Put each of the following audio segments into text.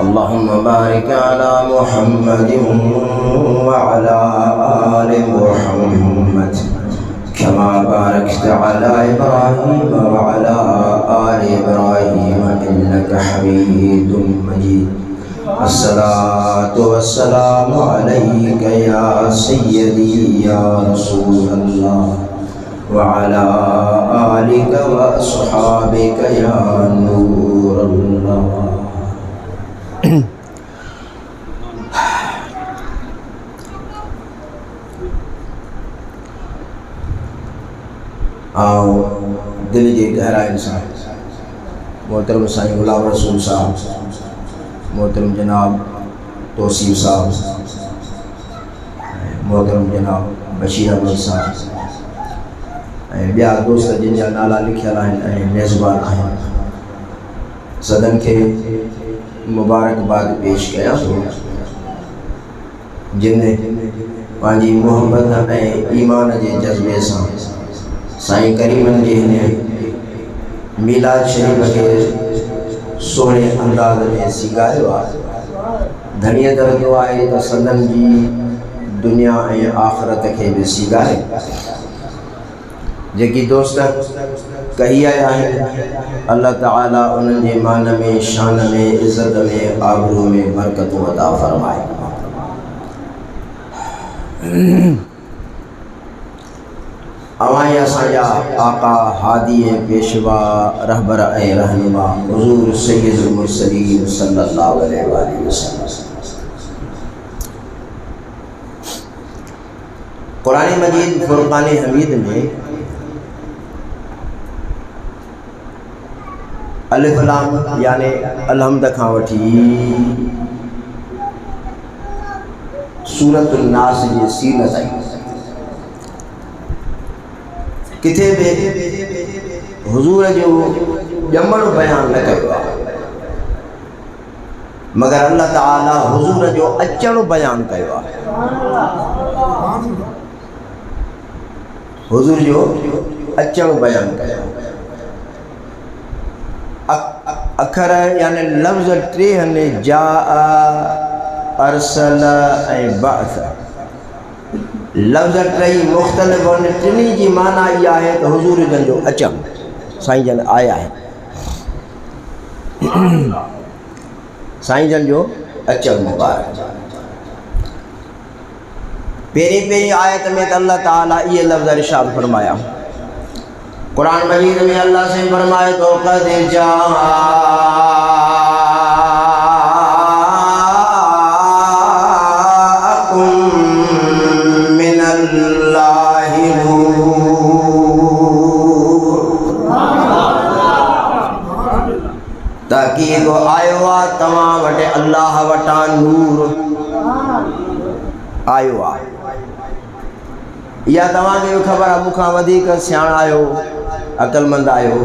अल्लाहुम्मा बारिक अला मुहम्मद व अला आलि मुहम्मद कमा बारकता अला इब्राहीम व अला आलि इब्राहीम इन्नका हमीदुम मजीद। अस्सलातु वस्सलामु अलैका या सय्यदी या रसूलल्लाह व अला आलिका व अस्हाबिका या नूरल्लाह। आओ दिल की गहराई से मोहतरम साईं गुलाम रसूल साहब, मोहतरम जनाब तौसीफ साहब, मोहतरम जनाब बशीर अहमद साहब ऐं ॿिया दोस्त जिन जा नाला लिखियल आहिनि ऐं मेज़बान आहिनि, सदन खे मुबारकबाद पेश कयां थो जिन पंहिंजी मोहब्बत ऐं ईमान जे जज़्बे सां साईं करीमन जे हिन मीलाद शरीफ़ खे सोने अंदाज़ में सिंगारियो आहे। धणीअ दर्जो आहे त सदन जी दुनिया ऐं आख़िरत खे बि सिंगारे। जेकी दोस्त कही आया आहिनि अल्लाह ताला उन्हनि जे मान में, शान में, इज़्ज़त में, आबरू में बरकतूं अता फ़रमाए। अवां असांजा आका हादी ऐं पेशवा रहबर ऐं रहनुमा हुज़ूर सय्यदुल मुरसलीन सल्लल्लाहु अलैहि वसल्लम। कुरान मजीद फुरक़ान हमीद में अलिफ लाम यानी अलहम्द खां वठी सूरतुन नास जी सीरत आई। किथे बि हुज़ूर जो ॼमण बयान न कयो आहे, मगर अल्लाह ताला हुज़ूर जो अचण बयान कयो आहे। हुज़ूर जो अचण बयान कयो। अखर यानी लफ़्ज़ टे आहिनि, जा, अरसल ऐं बाअस। लफ़्ज़ टई मुख़्तलिफ़ आहिनि, टिनी जी माना इहा आहे त हुज़ूर जन जो अचणु, साईं जन आया आहिनि, साईं जन जो अचणु मुबारक। पहिरीं आयत में त अल्लाह ताला इहे लफ़्ज़ इरशाद फरमाया। कुरान मजीद में अल्लाह से फरमाए तो क़द जाअकुम मिनल्लाहि नूर, ताकीद आयो आहे तव्हां वटि अल्लाह वटां नूर आयो आहे। इहा तव्हांखे बि ख़बर आहे, मूंखां वधीक सियाणा आहियो, अक़लमंद आहियो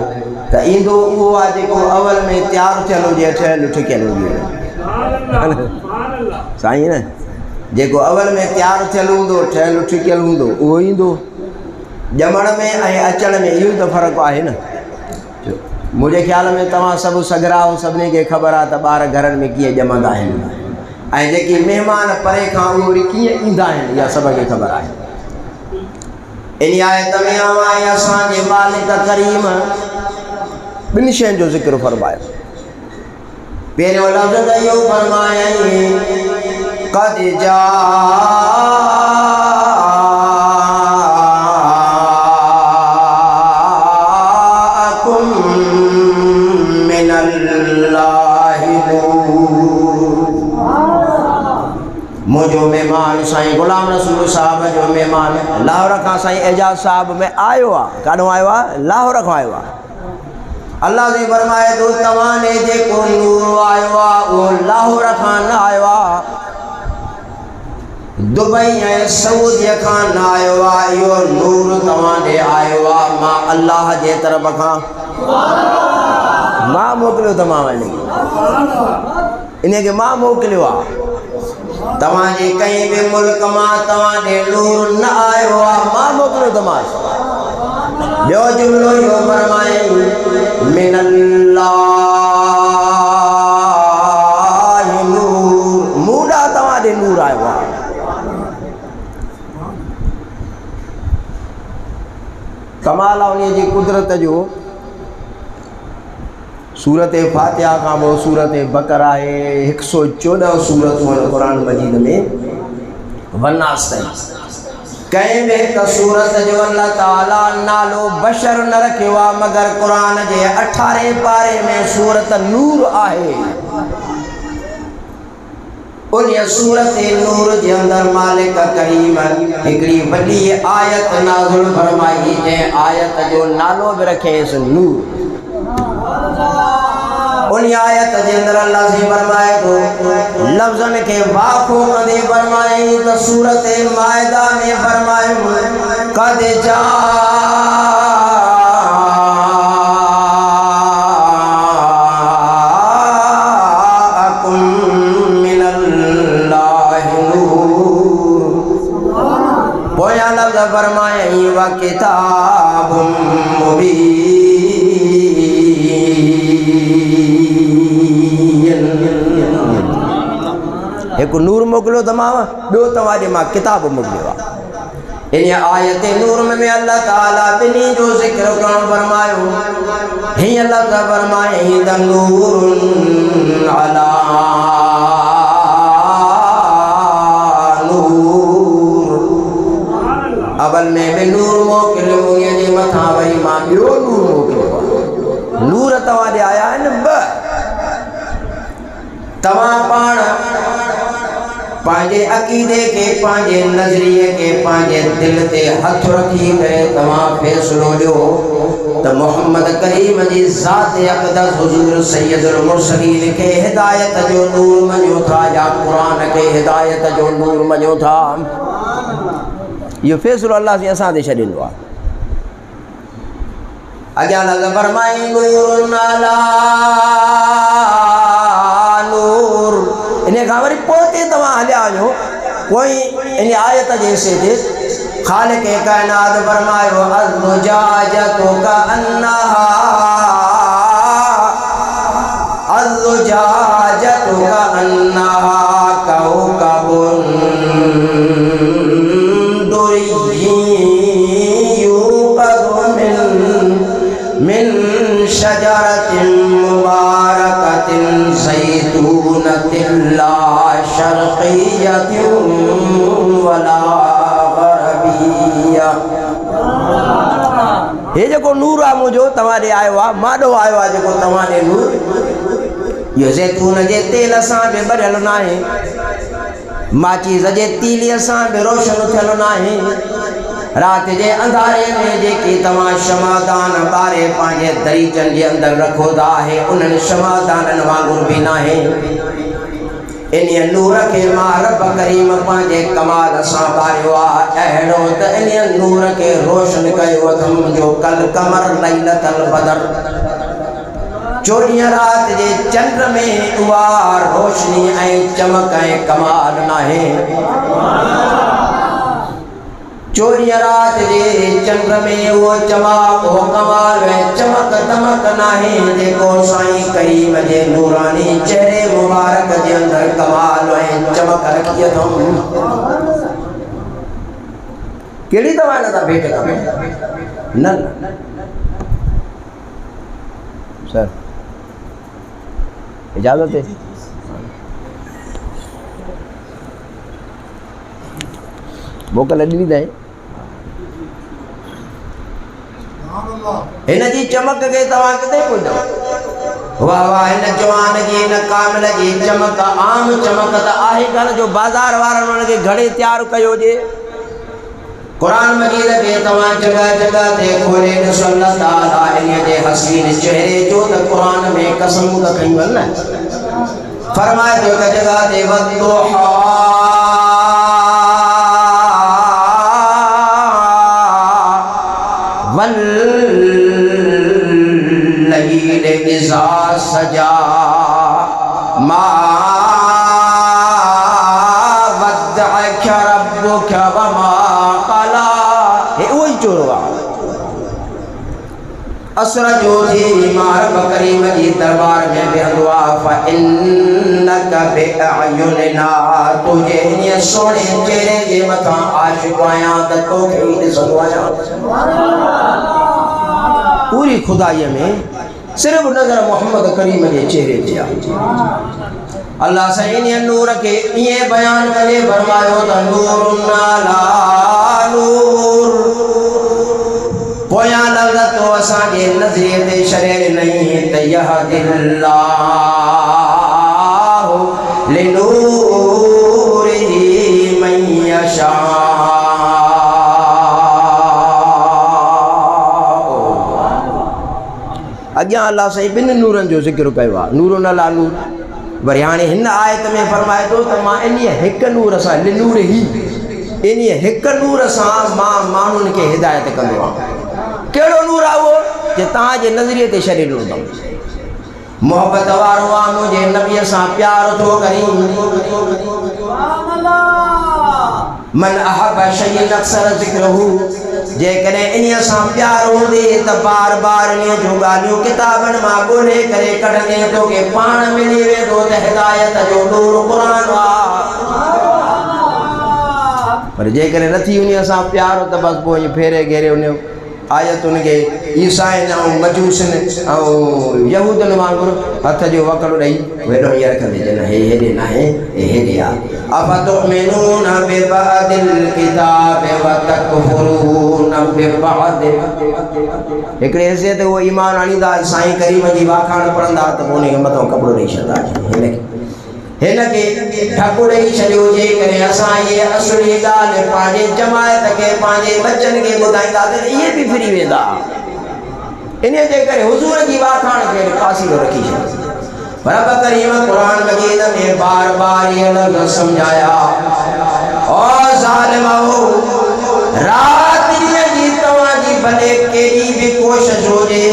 त ईंदो उहो आहे जेको अवल में तयारु थियल हुजे, ठहियलु ठिकियलु हुजे। साईं न, जेको अवल में तयारु थियलु हूंदो, ठहियलु ठिकियलु हूंदो, उहो ईंदो। ॼमण में ऐं अचण में इहो त फ़र्क़ु आहे न। मुंहिंजे ख़्याल में तव्हां सभु सगरा हो, सभिनी खे ख़बर आहे त ॿार घरनि में कीअं ॼमंदा आहिनि ऐं जेके महिमान परे खां उहे वरी कीअं ईंदा आहिनि, इहा सभु खे ख़बर आहे। इन आयत में आवाज़ असांजे मालिक करीम ॿिनि शयुनि जो ज़िक्र फरमायो। पहिरियों लफ़्ज़ इहो फरमायई क़द जाअकुम मिनल्लाहि नूर। मुझो मेहमान साईं गुलाम रसूल साहब जो मेहमान लाहौर खां साईं एजाज साहब में आयो आहे। काॾों आयो आहे? लाहौर खां आयो आहे। अल्लाह से फरमाए तो तव्हां ने जेको नूर आयो आहे उहो लाहौर खां न आयो आहे, दुबई ऐं सऊदीअ खां न आयो आहे। इहो नूर तव्हां ॾे आयो आहे मां अल्लाह जे तरफ़ खां। मां मोकिलियो तव्हां वञी, इनखे मां मोकिलियो आहे। तव्हांजे कंहिं बि मुल्क मां तव्हां ॾे नूर न आयो आहे, मां मोकिलियो तव्हां। ॿियो जुमिलो इहो फरमाए मिनल्लाह कुदरत जो सूरत फातिहा का वो सूरत बकरा है 114 सूरतूं कुरान मजीद में वन्नास ताईं कहीं में हिकु सूरत जो अल्लाह ताला नालो बशर न रखियो आहे मगर कुरान जे 18 पारे में सूरत नूर आहे। उन सूरत नूर जे अंदर मालिक करीम हिकड़ी वॾी आयत नाज़िल फरमाई जंहिं आयत जो नालो बि रखियसि नूर। उन आयत जे अंदर अल्लाह से फरमाए तो लफ्ज़न के वाक़ो कंदे फरमाई तो सूरत माइदा में फरमाए कद जाअकुम मिनल्लाहि नूर। पोया लफ्ज़ फरमाए व किताबुम मुबीन। एक नूर मोकिलियो त मां ॿियो तव्हांजे मां किताब मोकिलियो आहे। इन आयत नूर में अल्लाह ताला बिनी जो ज़िक्र करण फरमायो। हीअं लफ़्ज़ फरमाए त नूरुन अला नूर। अवल में भी नूर मोकिलियो उन जे मथां वरी मां ॿियो नूर मोकिलियो आहे। नूर तव्हांजे आया आहिनि ॿ। तव्हां पाण पांजे अकीदे के पांजे नजरिए के पांजे दिल ते हथ रखी करे तमाम फैसलो लो तो मोहम्मद करीम जी ज़ात अक़दस हुजूर सैयदुल मुरसलीन के हिदायत जो नूर मञो था या कुरान के हिदायत जो नूर मञो था। ये फैसलो अल्लाह से असां ते छॾींदो आहे। अॻियां लॻ फरमाई नूरुन अला नूर। इन खां वरी पोइ तव्हां हलिया वञो कोई इन आयत जे हिसे ते ख़ालिक़ काइनात फरमायो अज़्ज़ुजाजतु कअन्नहा कौकबुन दुरिय्युन युक़दु मिन शजरतिन मुबारकतिन ज़ैतूनतिन ला शर्क़िय्यतिन वला ग़रबिय्या। हे जेको नूर आहे मुंहिंजो तव्हांजे आयो आहे माॾो आयो आहे जेको तव्हांजे नूर इहो ज़ैतून जे तेल सां बि भरियल न आहे माचीस जे तीलीअ सां बि रोशन थियल न आहे। रात के अंधारे में जेकी तमाम शमादान बारे पांजे दरीचन के अंदर रखो था है उन्हनि शमादान वांगुर भी ना है। इन नूर के मां रब करीम पांजे कमाल सां बारियो आहे अहिड़ो त इन नूर के रोशन कयो अथम जो कल कमर लैलतल बदर। 24 रात जे चंद्र में उहा रोशनी ऐं चमक ऐं कमाल ना है। 24 रात जे चंद्र में वो चमक वो कमाल है चमक दमक नाही जेको साईं करीम जे नूरानी चेहरे मुबारक जे अंदर कमाल है चमक रखी अथऊं। कहिड़ी दवा न था भेट कयो न सर इजाजत है। मोकल ॾिनी अथई हिन जी चमक के तव्हां किथे पुॼो। वाह वाह हिन जवान जी हिन कामिल जी चमक आम चमक त आहे कान जो बाज़ार वारनि हुन खे घणे तयारु कयो हुजे। कुरान मजीद खे तव्हां जगह जगह ते खोले ॾिसो अल्लाह ताला इन जे हसीन चेहरे जो त कुरान में कसम त कयूं आहिनि न। फरमाए थो हिकु जगह ते वद्दुहा वल्लैल इज़ा सजा मा वद्दअक रब्बुक वमा क़ला। हे वही चोर आहे असर जो थी मार करीम जी दरबार में वेंदो आहे फ़इन्नक बिअयुनिना तुझे इन सोने चेहरे जे मथां आशिक़ आहियां त तोखे ई ॾिसंदो आहियां। पूरी खुदाई में सिर्फ नजर मोहम्मद करीम के चेहरे ते आहे। अल्लाह से इन नूर के ये बयान करे फरमायो त नूरुन अला नूर। पोया लफ्ज़ तो असा के नजरिए ते शरीर नहीं त यहदिल्लाहु लिनूरिही मन यशा। अॻियां अल्लाह साईं ॿिनि नूरनि जो ज़िक्र कयो आहे, नूरुन अला नूर। वरी हाणे हिन आयत में फरमाए थो त मां इन हिकु नूर सां लिनूर ही इन हिकु नूर सां मां माण्हुनि खे हिदायत कंदो आहियां। कहिड़ो नूर आहे उहो जे तव्हांजे नज़रिए ते छॾे ॾिनो अथऊं। मोहबत वारो आहे, मुंहिंजे नबीअ सां प्यार थो करे। मन अहब शय्यन अक्सर ज़िक्रहू। जेकॾहिं इन सां प्यार हूंदे त बार बार इन जूं ॻाल्हियूं किताबनि मां ॻोल्हे करे कढंदे तोखे पाण मिली वेंदो त हिदायत जो नूर क़ुरान आहे। पर जेकॾहिं नथी उन सां प्यार त बसि पोइ ईअं फेरे घेरे उन आयतुनि खे ईसाइन ऐं मजूसनि ऐं यहूदनि वांगुरु हथ जो वकड़ ॾेई वेॾो हीअं रखंदे जन हे हेॾे न आहे हे हेॾे आहे। अफ़तुमिनून बिबअदिल किताब व तकफुरून बिबअद। हिकिड़े हिसे ते उहो ईमान आणींदा, साईं करीम जी वाखाण पढ़ंदा त पोइ उनखे मथां कपिड़ो ॾेई छॾंदा। हिनखे ढकु ॾेई छॾियो। जेकॾहिं असां इहे असुली ॻाल्हि पंहिंजे जमायत खे पंहिंजे बचनि खे ॿुधाईंदा त इहे बि फिरी वेंदा। इन जे करे हुज़ूर जी वाखाण खे पासीरो रखी छॾियो। रब करीम क़ुरान मजीद में बार बार ये लफ्ज़ समझाया, ओ ज़ालिमो रात ॾींहं जी तव्हांजी भले केॾी बि कोशिश हुजे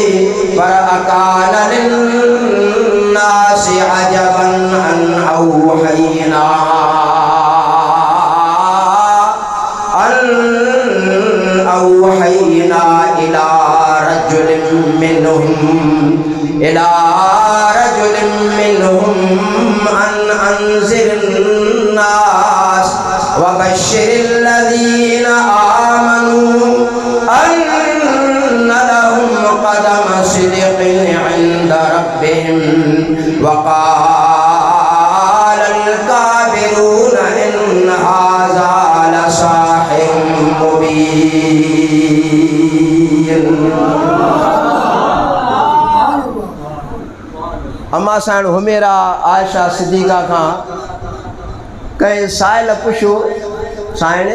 पर अकान लिन्नासि अजबन अन औहयना इला रजुलिन मिनहुम अन अंज़िरन्नास व बश्शिरिल्लज़ीना आमनू अन्न लहुम क़दम सिद्क़िन इंद रब्बिहिम व क़ालल काफ़िरून इन हाज़ा लसाहिरुम मुबीन। अम्मा साईं हुमेरा आयशा सिद्दीक़ा खां कंहिं साहिल पुछियो, साईं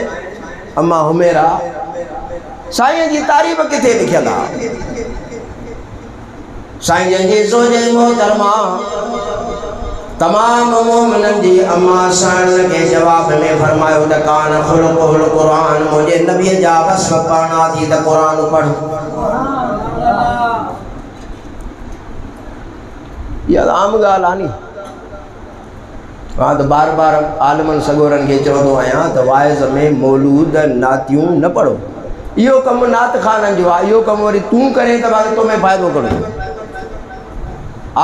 अम्मा हुमेरा साईं जी तारीफ़ किथे लिखियल आहे? साईं जंहिंजी ज़ोजे मोहतरमा तमाम मोमिननि जी अम्मा साईं खे जवाब में फरमायो त कान ख़ुलुक़ुल क़ुरान। मुंहिंजे नबीअ जा वस्फ़ पढ़ना थी त क़ुरान पढ़। इहा आम ॻाल्हि आहे नी। मां त बार बार आलमनि सगोरनि खे चवंदो आहियां त वाइज़ में मौलूद नातियूं न पढ़ो। इहो कमु नात ख़ाननि जो आहे। इहो कमु वरी तूं करे त बाक़ी तोमें फ़ाइदो करियो।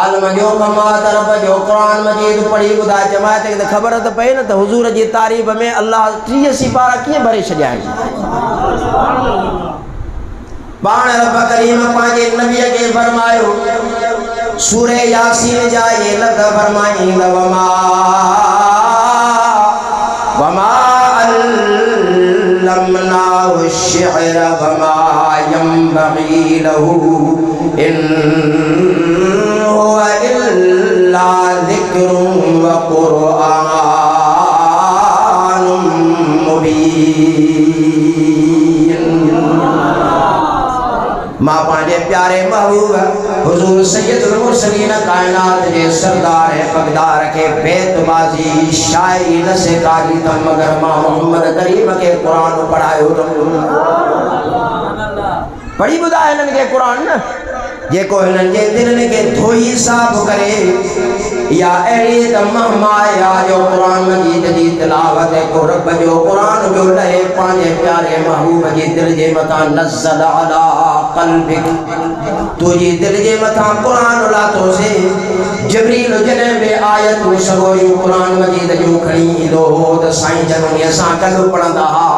आलम जो कमु आहे त रब जो क़ुरान मजीद पढ़ी ॿुधाए। जमायत खे त ख़बर त पए न त हुज़ूर जी तारीफ़ में अल्लाह 30 सिपारा कीअं भरे छॾिया आहिनि। पाण रब करीम पंहिंजे नबीअ खे फरमायो सूरे यासीन जा ये लफ़्ज़ फरमाईंद वमा अल्लमनाहु शिअर वमा यंबग़ी लहू इन हुवा इल्ला ज़िक्रुन व क़ुरआनुम मुबीन। मां पंहिंजे प्यारे महबूब हुज़ूर सैयदुल मुरसलीन कायनात जे सरदार पगदार खे बेतबाज़ी शाइरी न सेखारी त मगर मां मोहम्मद करीम खे क़ुरान पढ़ायो। पढ़ी ॿुधाए हिननि खे क़ुरान न जेको हिननि जे दिलनि खे धोई साफ़ करे। या अहिड़ी त महमाया जो क़ुरान मजीद जी तिलावत को रब जो क़ुरान जो लहे पंहिंजे प्यारे महबूब जी दिल जे मथां नज़ल अला क़ल्बिक। तुंहिंजी दिल जे मथां क़ुरान लाथोसीं। जिब्रील जॾहिं बि आयतूं सॻोयूं क़ुरान मजीद जूं खणी ईंदो हो त साईं जन उन सां गॾु पढ़ंदा हुआ।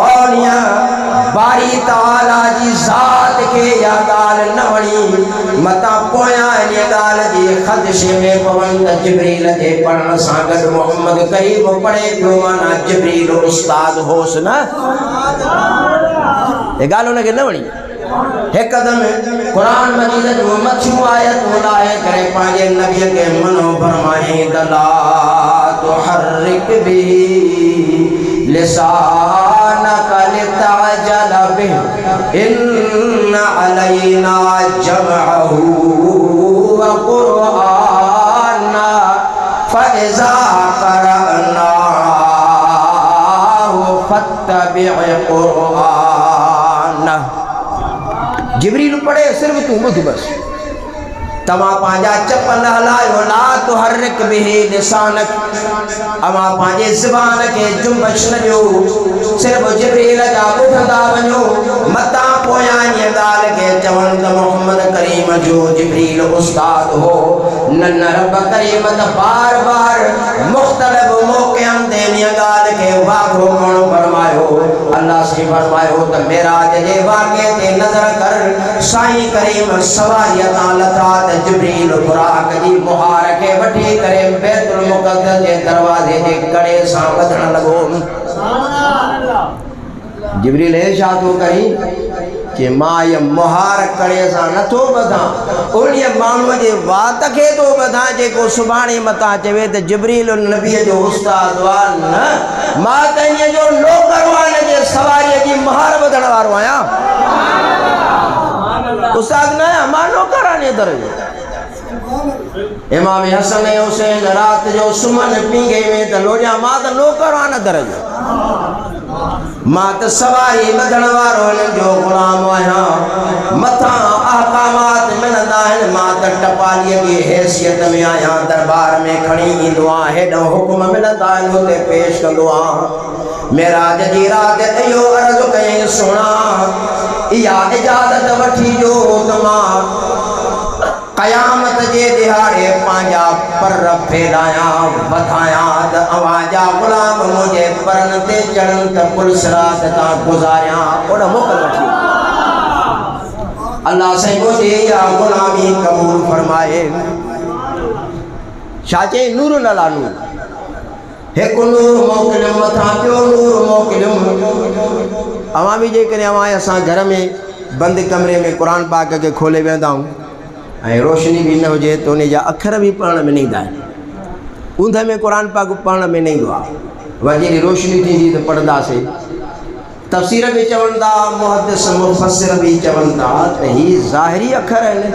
और बारी ताला जी ज़ात के या गाल न वणी मता पोया ने गाल जी खदशे में पवन जिब्रील जे पढ़न सां गॾु मोहम्मद करीम पढ़े पियो माना जिब्रील उस्ताद होस न ये गाल उनखे न वणी हिकदम कुरान मजीद जो मथियूं आयतूं लाहे करे पंहिंजे नबीअ खे मनो फरमाए दला तुहर्रिक बिही लिसानक लितअजल बिही इन्न अलैना जमअहू व कुरआना फइज़ा क़रअनाहु फत्तबि' कुरआना। जिब्रील पढ़े सिर्फ तू बुध बस तमा पांजा चप्पल हलायो ला तुहर्रिक बिही लिसानक अमा पांजे ज़बान के जुंबश न ॾियो सिर्फ जिब्रील जा ॿुधंदा वञो मता पोयां ये ॻाल्हि के चवण त मोहम्मद करीम जो जिब्रील उस्ताद हो न रब करीम त बार बार मुख्तलिफ मौक़िअनि ते इन ॻाल्हि खे वाक़ो करणु फरमायो। अल्लाह से फरमायो त मेराज जे वाक़े ते नज़र कर साईं करीम सवारियतां लथा त जिब्रील बुराक जी मुहार के वठी करे बैतुल मुक़द्दस जे दरवाजे जे कड़े सां वधण लॻो। जिब्रील हे छा थो करी कि मां ये मुहार कड़े सां नथो ॿधां उन्हीअ माण्हूअ जे वात खे थो ॿधां जेको सुभाणे मथां चवे त जिब्रील नबीअ जो उस्ताद वा न मां त इन्हीअ जो नौकर वा हिन जे सवारीअ जी मुहार ॿधण वारो आहियां। उस्ताद न आहियां मां नौकर आहियां दर जो। इमाम हसन ऐं हुसैन रात जो सुमन पींघे में त लोॼा मां त नौकर आहियां दर जो मां त सवारी ॿधण वारो हिननि जो ग़ुलाम आहियां मथां अहकामात मिलंदा आहिनि मां त टपालीअ जी हैसियत में आहियां दरबार में खणी ईंदो आहियां हेॾो हुकुम मिलंदा आहिनि हुते पेश कंदो आहियां। मेराज जी राति इहो अर्ज़ु कयईं सुहिणा इहा इजाज़त वठी जो त मां क़यामत जे दिहाड़े पंहिंजा पर फैलायां वधायां त अवां जा ग़ुलाम मुंहिंजे परनि ते चढ़नि त पुल सिरात तां गुज़ारियां ओॾा मोकल वठी अल्लाह से मुंहिंजी इहा ग़ुलामी क़बूल फरमाए। छा चई नूर अला नूर हिकु नूर मोकिलियो मथां ॿियो नूर मोकिलियो अवां बि जेकॾहिं अवां असां घर में बंदि कमरे में क़ुर पाक खे खोले वेंदा आहियूं ऐं रोशनी भी न हुजे तो उन जा अखर भी पढ़ण में न ईंदा आहिनि ऊंध में क़ुर पाक पढ़ण में न ईंदो आहे वरी रोशनी थींदी त पढ़ंदासीं। तफ़सीर भी चवनि था मुहद्दिस मुफ़स्सिर भी चवनि था त हीअ ज़ाहिरी अखर आहिनि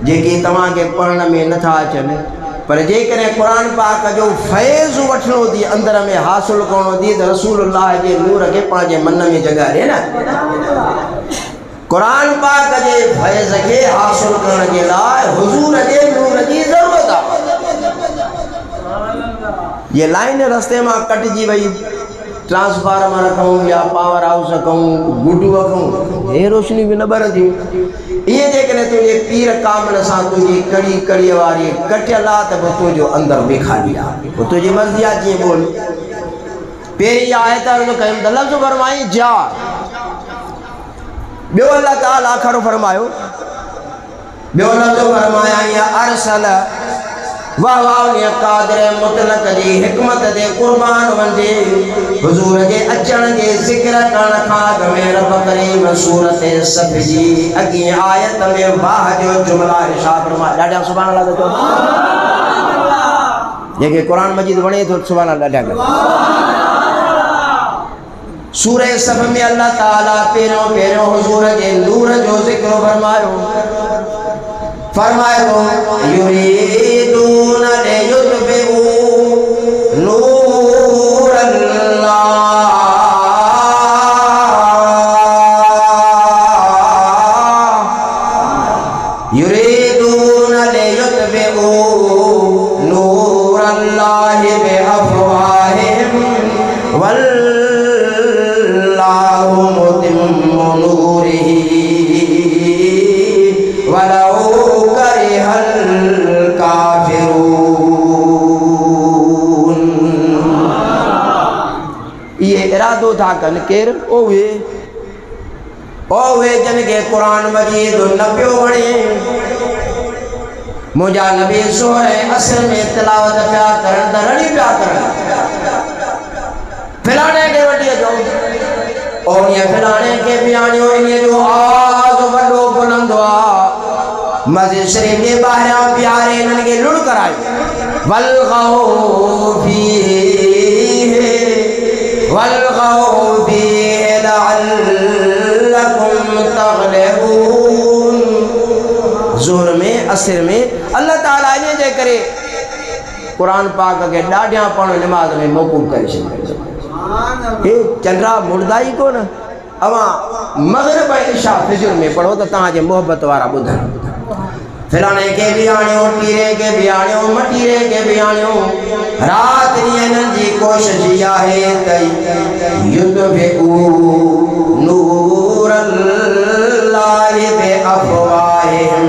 जेके तव्हांखे पढ़ण में नथा अचनि पर जेकॾहिं क़ुर पाक जो फैज़ वठिणो थी अंदर में हासिल करणो थी त रसूलुल्लाह जे नूर खे पंहिंजे मन में जॻह ॾिए न। क़ुर पाक जे फैज़ के हासिल करण के लाइ हुजूर जे नूर जी ज़रूरत आहे। ये लाइन रस्ते में कटजी वई ट्रांसफार्मर कहूँ या पावर हाउस कहूँ गुडू कहूँ हे रोशनी भी न बरंदी ये जेकॾहिं तुंहिंजे पीर कामिल सां तुंहिंजी कड़ी कड़ीअ वारी कटियल आहे त पोइ तुंहिंजो अंदरि बि ख़ाली आहे पोइ तुंहिंजी मर्ज़ी आहे जीअं बोल। पहिरीं आयत अर्ज़ु कयूं त लफ़्ज़ फरमाई जा ॿियो अल्लाह ताला खड़ो फरमायो ॿियो लफ़्ज़ फरमाया या अरसल वाह वाह ने कादिर मुतलक जी हिकमत ते कुर्बान वंदे हुजूर जे अचण जे ज़िक्र करण खां अॻु में रब करीम सूरत सफ़ जी अॻी आयत में वाह जो जुमला इरशाद फरमाया ॾाढा सुभान अल्लाह तो जेके क़ुर मजीद वणे थो सुभान अल्लाह ॾाढा सूरह सफ़ में अल्लाह ताला पहिरियों हुजूर जे नूर जो ज़िक्र फरमायो युरीदून लियुत्बिउ नूरल्लाह युरीदून लियुत्बिउ नूरल्लाह बिअफ़वाहिहिम वल्लाहु मुतिम्मु नूरिही वलौ करिहल काफिरून। ये इरादो था कन केर ओवे ओ वे जन के कुरान मजीद न पियो वणे मुझा नबी सोए असर में तिलावत पिया करन दरणी पिया करन फिलाने के वटिया जो और ये फिलाने के बयानियो इने जो आवाज वडो बुलंद आ मस्जिद शरीफ के बाहर प्यारे नन के लुड़ कराए वल गौफी लअल्लकुम तगलिबून। ज़ोहर में असर में अल्लाह ताला ने जे करे कुरान पाक के डाढिया पण नमाज में मौकूफ करे छे चंद्रा मुर्दाई को न अवा मगरिब इशा फजर में पढ़ो तो ता जे मोहब्बत वारा बुधन फिलाने के बयानियो टीरे के बयानियो मटीरे के बयानियो रात नियन जी कोशिश या है तई युद्बु नूरल्लाहि बे अफवाहिम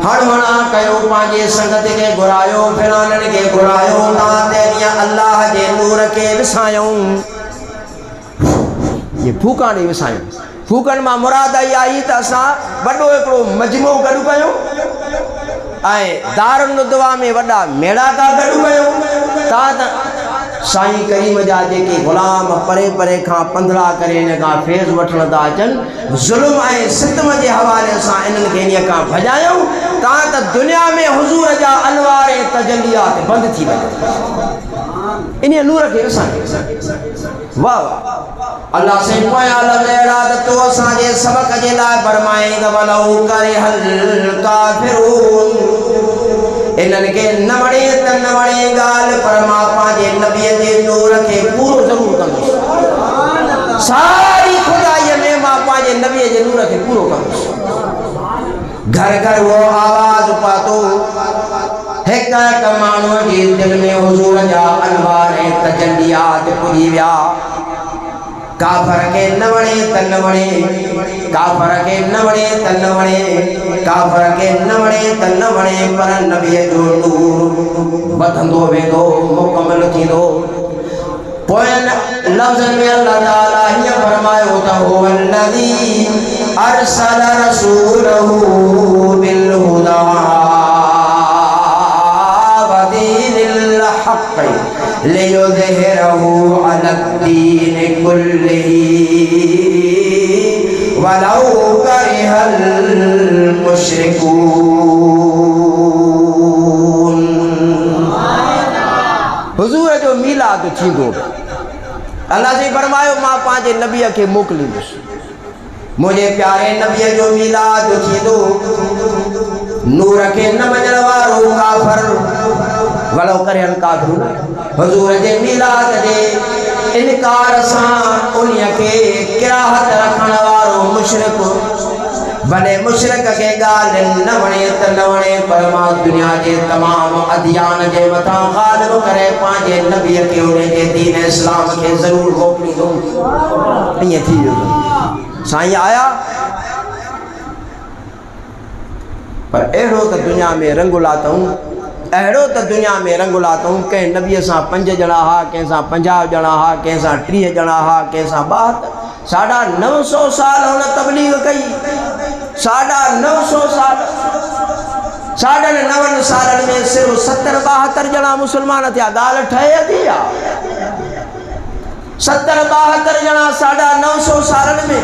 हणवणा कयो पांजे संगत के घुरायो फिलानन के घुरायो ता तेरिया अल्लाह जे नूर के विसायो ये फूकाने विसायो फूकन मां मुराद आई त असां वॾो हिकिड़ो मजमो गॾु कयो ऐं दारुल दुआ में वॾा मेड़ा का गॾु कयो ता त साईं करीम जा जेके ग़ुलाम परे परे खां पंधरा करे इन खां फैज़ वठण था अचनि ज़ुल्म ऐं सितम जे हवाले सां इन्हनि खे इन खां भॼायूं ता त दुनिया में हुज़ूर जा अनवार ऐं तजलियात बंदि थी वञनि इन नूर के वाह वाह अल्लाह से पोया लवेड़ा तो असांजे सबक जे लाइ फरमाए त वलऊ करे हल काफिरून इन्हनि खे न वणे त न वणे ॻाल्हि पर मां पंहिंजे नबीअ जे नूर खे पूरो ज़रूरु कंदुसि सारी खुदाईअ में मां पंहिंजे नबीअ जे नूर खे पूरो कंदुसि घर घर वो आवाज़ पातो हिक हिक माण्हूअ जे दिल में हुज़ूर जा अनवार ऐं तजलियात पुॼी विया काफर के न वणे त न वणे काफर के न वणे त न वणे काफर के न वणे त न वणे पर नबीअ जो नूर वधंदो वेंदो मुकमल थींदो पोयन लफ्ज़न में अल्लाह ताला हीअं फरमायो त हुवल्लज़ी अरसल रसूलहू बिल हुदा लियुज़हिरहू अलद्दीन कुल्लिही वलौ करिहल मुश्रिकून। हुज़ूर जो मीलाद थींदो अल्लाह से फरमायो मां पंहिंजे नबीअ खे मोकिलींदुसि मुझे प्यारे नबीअ जो मीलाद थींदो नूर के न मञण वारो काफर वलो करे हल काफिरून हुजूर जे मीलाद जे इनकार सां उन्हीअ खे किराहत रखण वारो मुशरिक भले मुशरिक खे ॻाल्हि न वणे त न वणे पर मां दुनिया जे तमामु अदियान जे मथां ग़ालिब करे पंहिंजे नबीअ खे उन जे दीन इस्लाम खे ज़रूरु मोकिलींदुमि ईअं थी वियो साईं आया पर अहिड़ो त दुनिया में रंग लाथऊं अहिड़ो त दुनिया में रंग लाथऊं कंहिं नबीअ सां 5 ॼणा हा कंहिंसां 50 ॼणा हा कंहिंसां 30 ॼणा हा कंहिंसां 950 साल हुन तबलीग कई 950 साल 9.5 सालनि में सिर्फ़ 70-72 ॼणा मुस्लमान थिया ॻाल्हि ठहे थी 70-72 ॼणा 950 सालनि में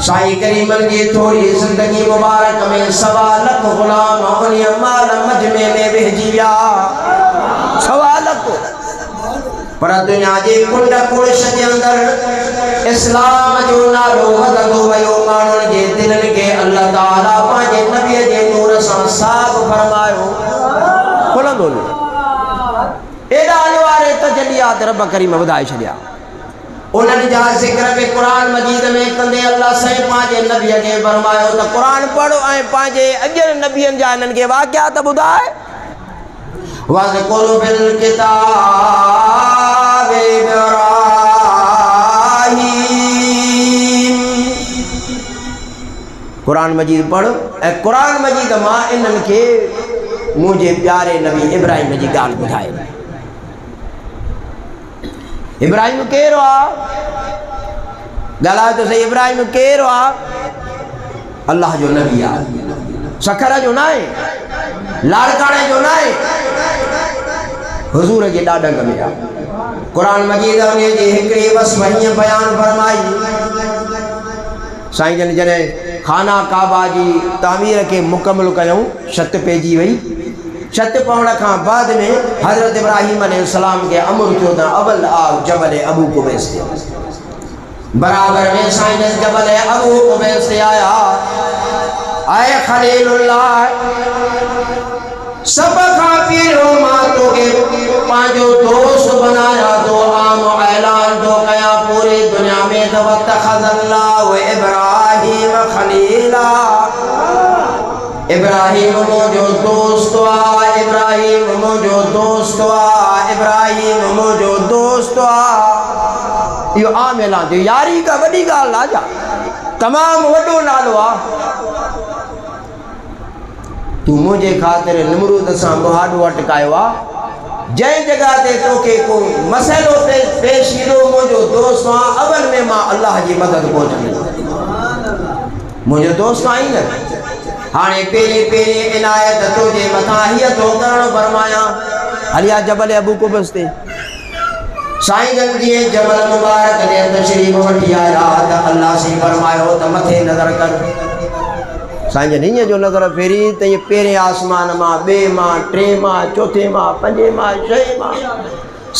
साईं करीमन जी थोड़ी जिंदगी मुबारक में 1.25 लाख गुलाम उन्हीअ माल मजमे में विहिजी विया 1.25 लाख पर दुनिया जे कुंड कुड़श जे अंदर इस्लाम जो नालो वधंदो वियो माण्हुनि जे दिलनि खे अल्लाह ताला पंहिंजे नबीअ जे नूर सां साफ़ फरमायो खुलंदो एॾा अनवार तजलियात रब करीम ॿुधाए छॾिया उन्हनि जा ज़िक्र बि क़ुरान मजीद में कंदे अल्लाह साईं पंहिंजे नबीअ खे फरमायो त क़ुरान पढ़ो ऐं पंहिंजे अॻियनि नबीअनि जा इन्हनि खे वाक़ियात ॿुधाए वज़कुर बिल किताब इब्राहीम क़ुरान मजीद पढ़ ऐं क़ुरान मजीद मां इन्हनि खे मुंहिंजे प्यारे नबी इब्राहिम जी ॻाल्हि ॿुधाए इब्राहिम केरु आहे ॻाल्हाए तो सही इब्राहिम केरु आहे? अल्लाह जो नबी आहे, सखर जो न आहे, लाड़काणे जो न आहे, हुज़ूर जे ॾाॾंग में आहे। क़ुरान मजीद उन जी हिकिड़ी वस्फ़ हीअं बयानु फरमाई, साईं जन जॾहिं खाना काबा जी तामीर खे मुकमल कयूं, छत पइजी वई, छत पवण खां बाद में हज़रत इब्राहिम अलैहिस्सलाम खे अमर थियो त अवल आ जबल अबू कुबैस ते, बराबर में साईं जन जबल अबू कुबैस ते आया। आए खलीलुल्लाह, सब खां पहिरियों मां तोखे पंहिंजो दोस्त बनाया तो आम ऐलान तो कया पूरी दुनिया में त वतखज़ल्लाहु इब्राहिम खलीला, इब्राहिम मुंहिंजो दोस्त आ, इब्राहिम मुंहिंजो दोस्त आ, इब्राहिम मुंहिंजो दोस्त आ। इहो आम ऐलान थियो, यारी का वॾी ॻाल्हि आहे छा? तमामु वॾो नालो आहे। तू मुझे ख़ातिर निमरूद सां मुहाॾो अटकायो आहे, जंहिं जगह ते तोखे को मसइलो पेश ईंदो, मुंहिंजो दोस्त आहे, अवल में मां अल्लाह जी मदद पहुचंदुमि, मुंहिंजो दोस्त आई न। हाणे पहिरीं पहिरीं इनायत तुंहिंजे मथां हीअ थो करणु फरमायां, हलिया जबल अबू कुबैस ते। साईं जन जीअं जबल मुबारक ते तशरीफ़ वठी आया त अल्लाह से फरमायो त मथे नज़र कर। साईं जन हीअं जो नज़र फेरी त इहे पहिरें आसमान मां, ॿिए मां, टे मां, चौथे मां, पंजे मां, छहें मां,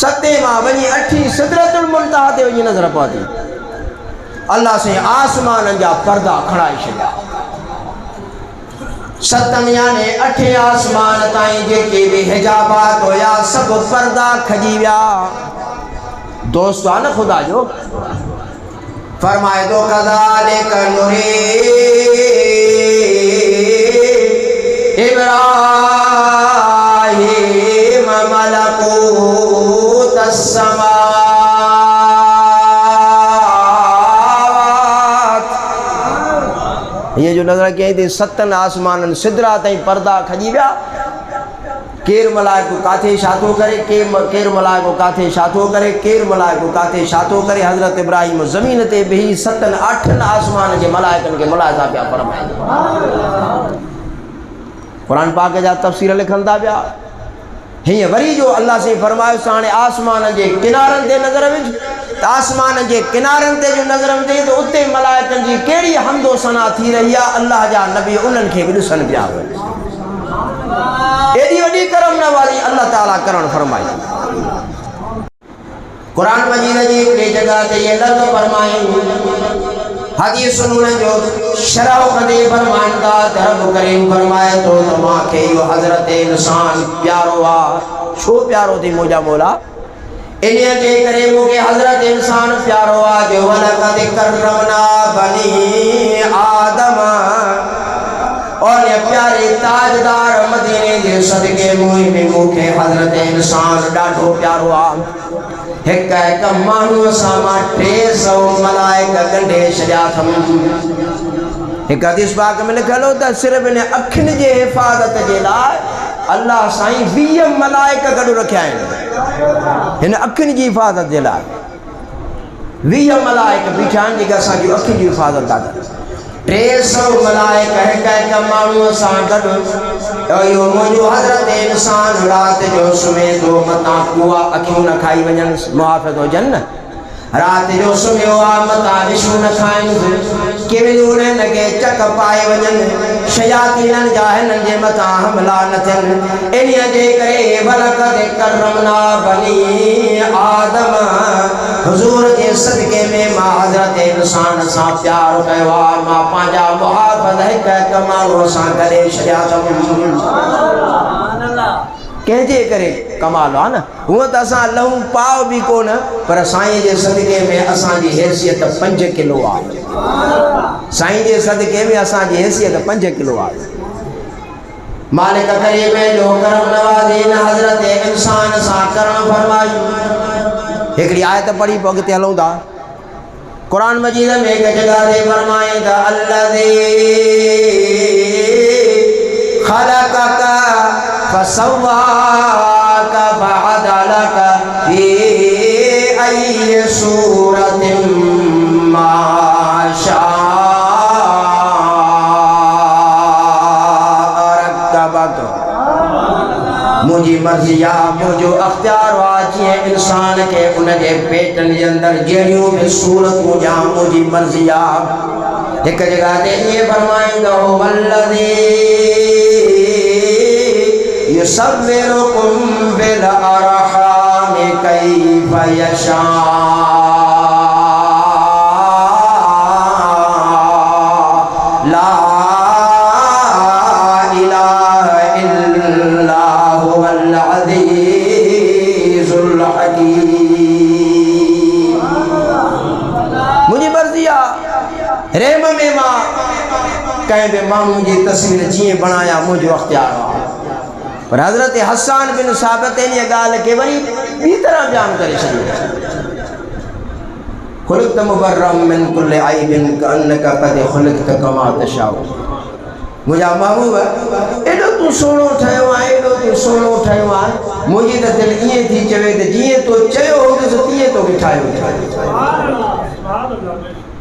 सतें मां वञी अठी सिदरतुल मुंतहा ते वञी नज़र पहुती। अल्लाह से आसमाननि जा पर्दा खणाए छॾिया। सतनि याने अठे आसमान ताईं जेके बि हिजाबात हुया सभु पर्दा खजी विया। दोस्त आहे न ख़ुदा जो, फरमाए थो कज़ालिक नुरी इब्राहीम मलकूत अस्समावात। ये जो नज़र कई थी सतन आसमाननि सिदरा ताईं पर्दा खजी विया। केर मलाइको काथे छा थो करे, केर मलाइको काथे छा थो करे, केर मलाइको काथे छा थो करे। हज़रत इब्राहिम ज़मीन ते बीही सतनि अठनि आसमान जे मलाइकनि खे मुलाहिज़ा पिया फरमाइनि। क़ुरान पाक जा तफ़सीर लिखनि था पिया। हीअं वरी जो अल्लाह से फरमायो हाणे आसमान जे किनारनि ते नज़र विझ, त आसमान जे किनारनि ते जो नज़र विझे त उते मलाइकनि जी कहिड़ी हमदो सना थी रही आहे। अल्लाह जा नबी उन्हनि खे बि ॾिसनि पिया। एॾी वॾी करम नवाज़ी अल्लाह ताला करणु फरमाई। क़ुरान मजीद जी हिकिड़ी जॻह ते इहे लफ़्ज़ फरमाए, हदीसुनि जो शरह कंदे फरमाइनि था त रब करीम फरमाए थो त मूंखे इहो हज़रत इंसान प्यारो आहे। छो प्यारो थी मुंहिंजा मौला? इन्हीअ जे करे मूंखे हज़रत इंसान प्यारो आहे जो वलक़द करमना बनी आदम, और ये प्यारे ताजदार मदीने जे सदके में मूंखे हज़रत इंसान ॾाढो प्यारो आहे। हिक हिक माण्हूअ सां मां 300 मलाइक ॻंढे छॾिया अथमि। हिकु हदीस पाक में लिखियलु हो त सिर्फ़ु इन अखियुनि जे हिफ़ाज़त जे लाइ अल्लाह साईं 20 मलाइक गॾु रखिया आहिनि। हिन अखियुनि जी हिफ़ाज़त जे लाइ 20 मलाइक बीठा आहिनि जेके असांजी अखियुनि जी हिफ़ाज़त था कनि। 300 मलाइक हिक हिक माण्हूअ सां गॾु। इहो मुंहिंजो हज़रत इंसान राति जो सुम्हे थो, मतां कुआ अखियूं न खाई वञनि, मुहाफ़िज़ हुजनि न। राति जो सुम्हियो आहे, मतां विछूं न खाइनि, किविड़ियूं न के चक पाए वञनि, शयातीननि जा हिननि जे मथां हमला न थियनि। इन्हीअ जे करे वलक़द करमना बनी आदम, हुज़ूर जे सदके में मां हज़रत इंसान सां प्यार कयो आहे। मां पंहिंजा मुहाफ़िज़ हिक हिक माण्हूअ सां करे छॾिया अथमि। कंहिंजे करे कमाल आहे न। हूअं त असां लहूं पाव बि कोन, पर साईं जे सदके में असांजी हैसियत 5 किलो आहे। साईं जे सदके में असांजी हैसियत 5 किलो आहे। मालिक करीम जो करम नवाज़ी न हज़रत इंसान सां करणु फरमाई। हिकिड़ी आयत पढ़ी पोइ अॻिते हलूं था। क़ुरान मजीद में हिकु जॻह ते फरमाए त अल्लज़ी ख़लक़क फसव्वाक फअदलक फी अय्यि सूरतिन मा मर्जिया मुझो अख्तियार वाची इंसान के उनके पेटन के अंदर जड़ियों में सूरत जा मुझी मर्जिया एक जगह ते ये फरमाएंदा हो वल्लज़ी युसव्विरुकुम बिल अरहाम कैफ़ यशा ला इलाहा इल्ला हुवल अज़ीज़ुल हकीम। मुझी मर्जिया रेम में मां कहीं भी मानू जी तस्वीर जी बनाया मुझो अख्तियार पर हजरत हसन बिन साबित इन गाल के वरी बी तरह बयान करे छो खुलक़त मुबर्रम मिन कुल्लि ऐबिन कअन्नका क़द खुलिक़त कमा तशाउ। मुझा महबूब एडो तू सोनो ठयो आ एडो तू सोनो ठयो आ मुझी त दिल इए थी चवे त जिए तो चयो होदस तिए तो ठायो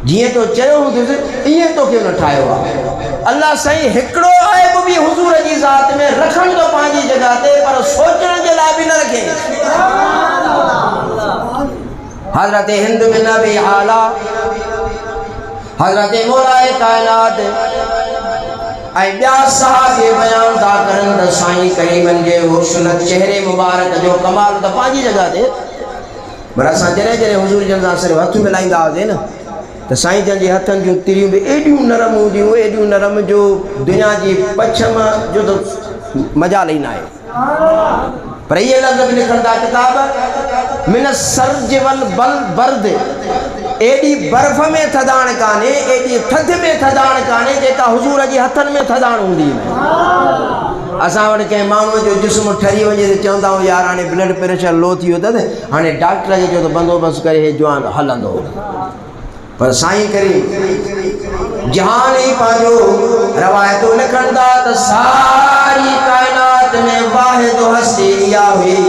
जिए तो चयो होदस इए तो क्यों न ठायो आ। अल्लाह सही हिकड़ो ऐब भी हुजूर जी ज़ात में रखण तो पांजी जगह ते पर सोचण के लाइ भी न रखे। हजरत हिंद बिन अबी आला हजरत मौलाए कायनात ऐं ॿिया सहाबे बयान था करनि त साईं करीमन जे हुस्न चेहरे मुबारक जो कमाल त पंहिंजी जगह ते पर असां जॾहिं जॾहिं हुजूर जन सां सिर्फ़ु हथ मिलाईंदा हुआसीं न त साईं जन जे हथनि जूं तिरियूं बि एॾियूं नरम हूंदियूं एॾियूं नरम जो दुनिया जी पछम जो त मजाल ई न आहे। पर ये लफ्ज़ भी लिखण था किताब मिन सर्ज वल बल बर्द एडी बर्फ में थदाण काने एडी थध में थदाण काने जेका हुजूर जी हथन में थदाण हुंदी है। असां वटि कंहिं माण्हूअ जो जिस्म ठरी वञे त चवंदा आहियूं यार हाणे ब्लड प्रेशर लो थी वियो अथसि हाणे डॉक्टर जे जो त बंदोबस्तु करे हे जवान हलंदो पर साईं करीम जहान ही पंहिंजो रवायतूं लिखनि था त सारी कायनात में वाहिद हस्ती इहा हुई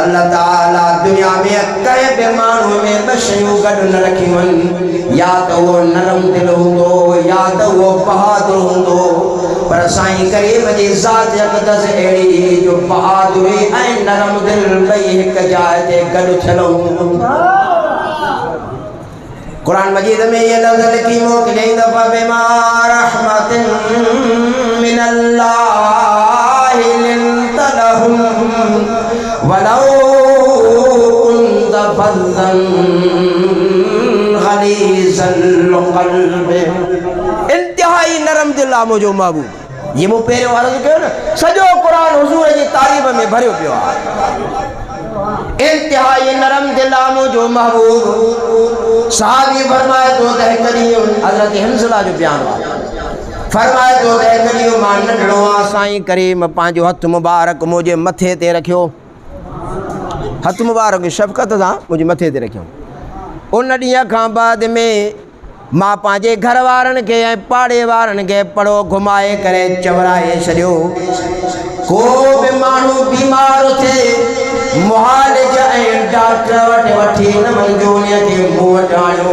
अल्लाह ताला दुनिया में कंहिं बि माण्हू में ॿ शयूं गॾु न रखियूं आहिनि या त उहो नरम दिल हूंदो या त उहो बहादुर हूंदो पर साईं करीम जी ज़ात अक़दस अहिड़ी जो बहादुरी ऐं नरम दिल ॿई हिकु जाइ ते गॾु थियल हूंदो। कुरान मजीद में ये लफ्ज़ लिखी मोकिले दफ़ा बिमा रहमतिन मिनल्लाहि लिंता लहुम वलौ कुंत फज़्ज़न गलीज़ल क़ल्ब। इंतहाई नरम दिल आ मुझो महबूब ये मो पहिरियों अर्ज़ कयो न सॼो कुरान हुजूर जी तारीफ़ में भरियो पियो आहे। इंतहाई नरम दिल आ मुझो महबूब साहबी फरमाए तो त हिकु ॾींहुं हज़रत हिंसला जो बयानु आहे फरमाए तो त हिकु ॾींहुं मां नंढड़ो आहे साईं करीम पंहिंजो हथु मुबारक मुंहिंजे मथे ते रखियो हथु मुबारक शफ़क़त सां मुंहिंजे मथे ते रखियो। उन ॾींहं खां बाद में मां पंहिंजे घर वारनि खे ऐं पाड़े वारनि खे पड़ो घुमाए करे चवराए छॾियो को बि माण्हू बीमार थिए मुआलिज ऐं डॉक्टर वटि वठी न वञिजो उन्हीअ खे मूं वटि आणियो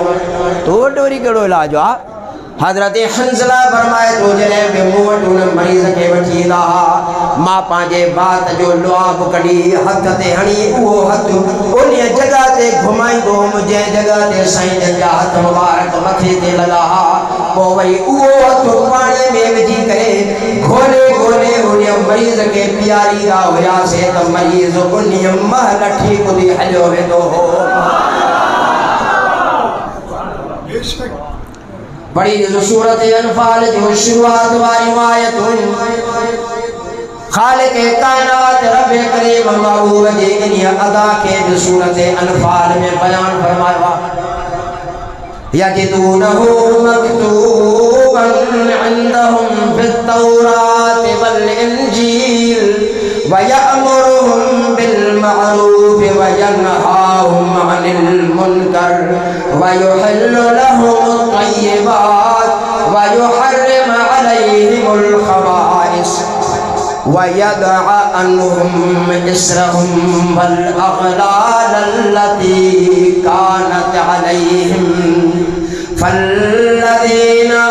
तो वटि वरी कहिड़ो इलाजु आहे। हज़रत हंज़ला फरमाए थो जॾहिं बि मूं वटि उन मरीज़ खे वठी ईंदा हुआ मां पंहिंजे बात जो लुआब कढी हथ ते हणी उहो हथु उन्हीअ जॻह ते घुमाईंदो हुउमि जंहिं जॻह ते साईं जन जा हथ मुबारक मथे ते लॻा हुआ पोइ वरी उहो हथु पाणीअ में विझी करे घोले घोले उन मरीज़ खे पीआरींदा हुआसीं त मरीज़ उन्हीअ महल ठीक थी हलियो वेंदो हो। बड़ी जो सूरत अनफाल जो शुरुआत वाली आयतुन खालिक कायनात रब करीम महबूब जी इन अदा के जो सूरत अनफाल में बयान फरमाया यजिदूनहु मक्तूबन इंदहुम फित तौरात वल इंजील व यअमुरुहुम बिल मअरूफ व यनहाहुम अनिल मुनकर व युहिल्लु लहुम तय्यिबात व युहर्रिमु अलैहिमुल खबाइस व यदअ अन्हुम इस्रहुम वल अग़लाल अल्लती कानत अलैहिम फल्लज़ीना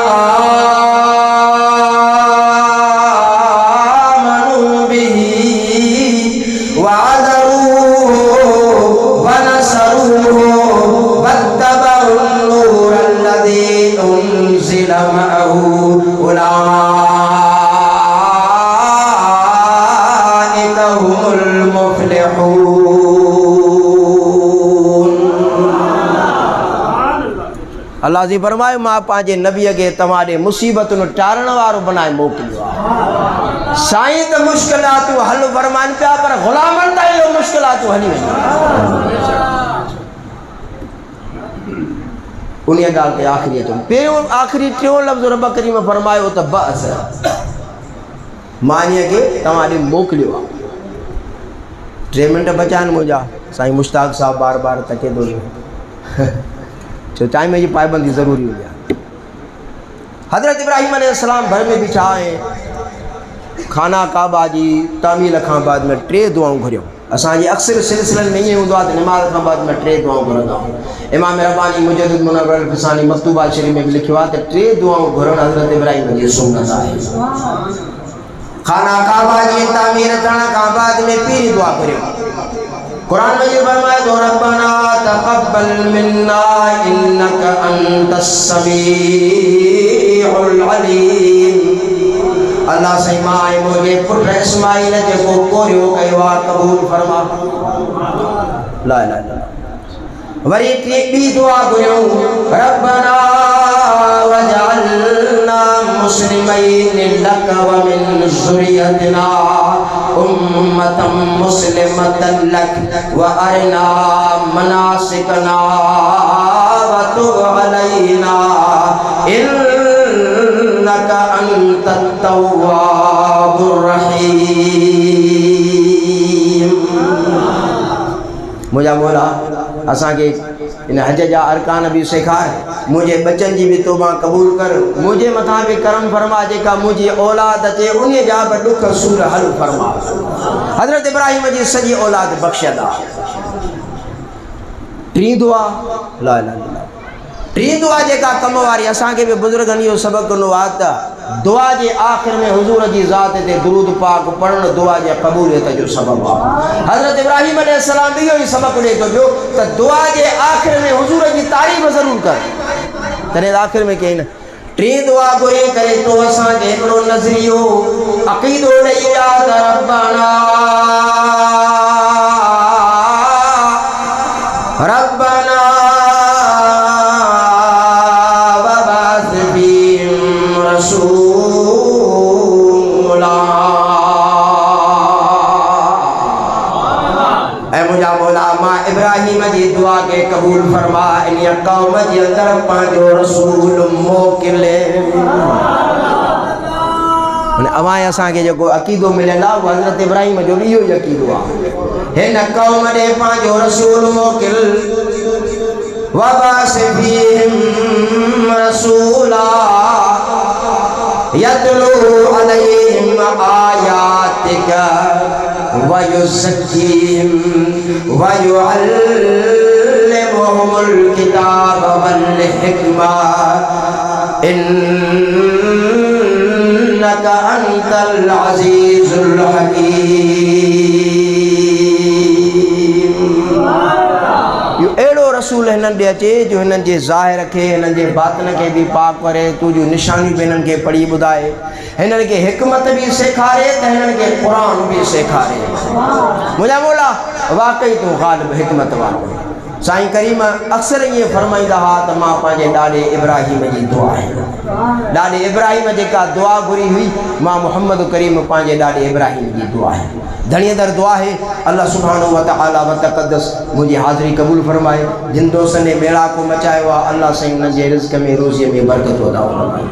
आमनू बिही वअज़रूहु वनसरूहु वत्तबउन नूरल्लज़ी उन्ज़िल मअहु उलाइका हुमुल मुफ़्लिहून। अल्लाह जी फरमाए मां पंहिंजे नबीअ खे तव्हांजे मुसीबतुनि टारण वारो बनाए मोकिलियो आहे। साईं त मुश्किलातूं हल फरमाइनि पिया पर ग़ुलामनि ताईं इहो मुश्किलातूं हली वञनि। उन ॻाल्हि ते आख़िरी अचूं पहिरियों आख़िरी टियों लफ़्ज़ रब करीम फरमायो त बस मां इन्हीअ खे तव्हां ॾे मोकिलियो आहे। 3 मिंट बचा आहिनि मुंहिंजा। साईं मुश्ताक साहब बार बार तके थो छो टाइम जी पाबंदी ज़रूरी हुई आहे। हज़रत इब्राहिम अलैहिस्सलाम घर में बीठा आहिनि। खाना काबा जी तामील खां बाद में 3 दुआऊं घुरियूं। असांजे अक्सर सिलसिलनि में ईअं हूंदो आहे त निमाज़ खां बाद में 3 दुआऊं घुरंदा आहियूं। इमाम रब्बानी मुजद्दिद मुनव्वर अल-फ़सानी मक्तूबा शरीफ़ में बि लिखियो आहे त 3 दुआऊं घुरण हज़रत इब्राहिम जी सुन्नत आहे। खाना काबा जी तामीर करण खां बाद में पहिरीं दुआ घुरियूं। कुरान में ये फरमाया तो रब्बना तक़ब्बल मिन्ना इन्नका अंतस समीउल अलीम। अल्लाह से माए मुझे पुट इस्माइल जेको कोरियो कयो आहे क़बूल फरमा। ला इलाहा इल्लल्लाह। वरी ॿी दुआ घुरियूं रब्बना वजअलना मुस्लिमैनि लक व मिन ज़ुर्रियतिना उम्मतम मुस्लिमतन लक व अरिना मनासिकना व तुब अलैना इन्नका अंतत तव्वाबुर रहीम। मुझा मौला असांखे इन हज जा अरकान भी सेखार। मुझे बच्चन जी भी तौबा कबूल कर। मुझे मथा भी करम फरमा जेका मुझी औलाद अचे उन जा भी दुख सूर हल फरमा। हज़रत इब्राहिम जी सजी औलाद बख्शदा। 3 दुआ ला इलाहा इल्लल्लाह। 3 दुआ जेका कम वारी असांखे भी बुजुर्गनि इहो सबक ॾिनो आहे त दुआ जे आख़िर में हुजूर जी ज़ात ते दुरूद पाक पढ़ण दुआ जे क़बूलियत जो सबब आहे। हज़रत इब्राहिम अलैहिस्सलाम इहो ई सबक ॾे थो पियो त दुआ जे आख़िर में हुजूर जी तारीफ़ ज़रूर कर। तॾहिं आख़िर में कई न 3 दुआ घुरी करे तो असांखे हिकिड़ो नज़रियो अक़ीदो ॾेई विया त रब्बना रब्बना इब्राहिम जी दुआ के कबूल फरमा। इन कौम जे अंदर पांजो रसूल मोकिले। अवाए असांखे जेको अक़ीदो मिलियल आहे उहो हज़रत इब्राहिम जो बि इहो ई अक़ीदो आहे। हिन कौम ॾे पांजो रसूल मोकिल वबास फीहिम रसूला यतलू अलैहिम आयातिका वयुज़क्कीहिम वयुअल्लिमुहुमुल किताब वल हिकमा इन्नका अंतल अज़ीज़ुल हकीम। अहिड़ो रसूल हिननि ॾे अचे जो हिननि जे ज़ाहिर खे हिननि जे बातिन खे बि पाक करे तुंहिंजूं निशानियूं बि हिननि खे पढ़ी ॿुधाए हिननि खे हिकमत बि सेखारे त हिननि खे क़ुरान बि सेखारे। मुंहिंजा मौला वाक़ई तूं ग़ालिब हिकमत वारो। साईं करीम अक्सर ये फरमाईंदा हा त मां पंहिंजे ॾाॾे इब्राहिम जी दुआ आहे। ॾाॾे इब्राहिम जेका दुआ घुरी हुई मां मोहम्मद करीम पंहिंजे ॾाॾे इब्राहिम जी दुआ आहे। धणीअ दुआ है अल्लाह सुब्हानहू व तआला व तक़द्दस मुझे हाज़िरी कबूल फरमाए। जिन दोस्तनि ने मेला को मचायो आहे अल्लाह साईं उन्हनि जे रिज़्क़ में रोज़ीअ में बरकत अता फरमाए।